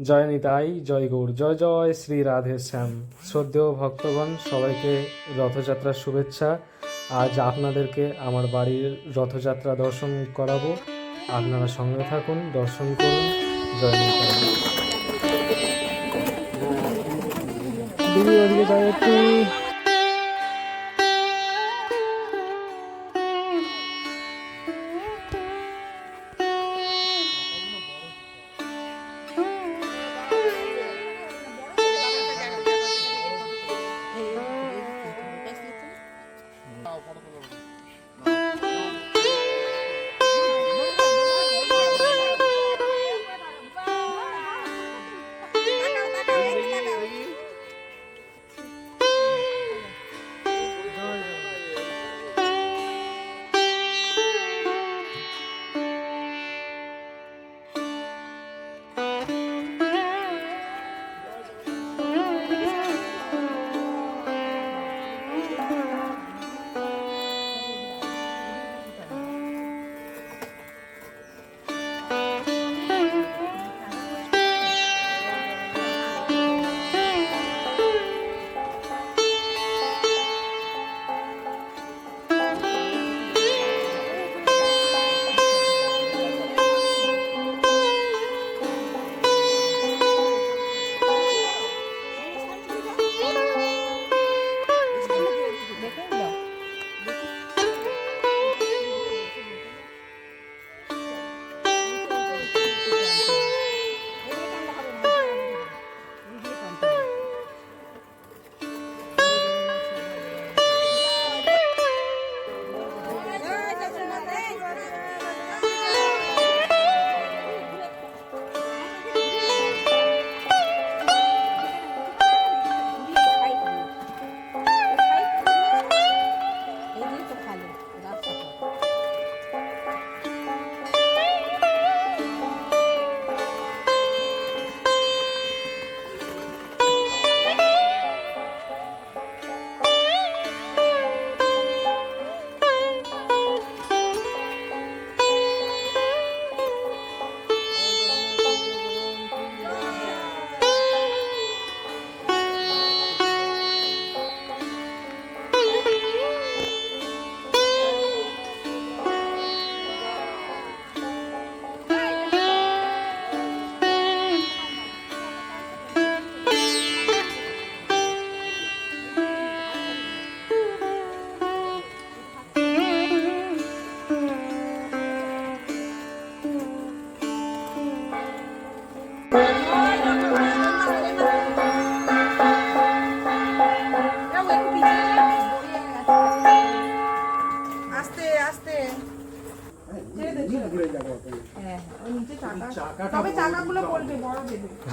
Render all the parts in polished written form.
জয় নিতাই, জয় গৌর, জয় জয় শ্রী রাধে শ্যাম। শ্রদ্ধেয় ভক্তগণ, সবাইকে রথযাত্রার শুভেচ্ছা। আজ আপনাদেরকে আমার বাড়ির রথযাত্রা দর্শন করাবো। আপনারা সঙ্গে থাকুন, দর্শন করুন। জয় নিতাই। দিদি ওদিকে যাই একটু।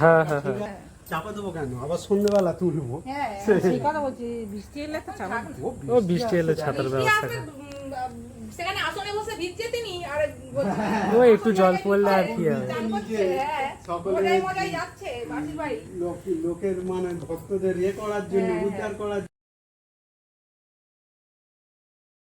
হ্যাঁ হ্যাঁ হ্যাঁ, চাপা দেবো কেন? আবার সন্ধ্যেবেলা তুলবো। ও বৃষ্টি এলে ছাতার ব্যবস্থা করে। ও একটু জল পড়লে আর কি হবে। সকলে লোকের মানে ভক্তদের ইয়ে করার জন্য, উদ্ধার করার জন্য।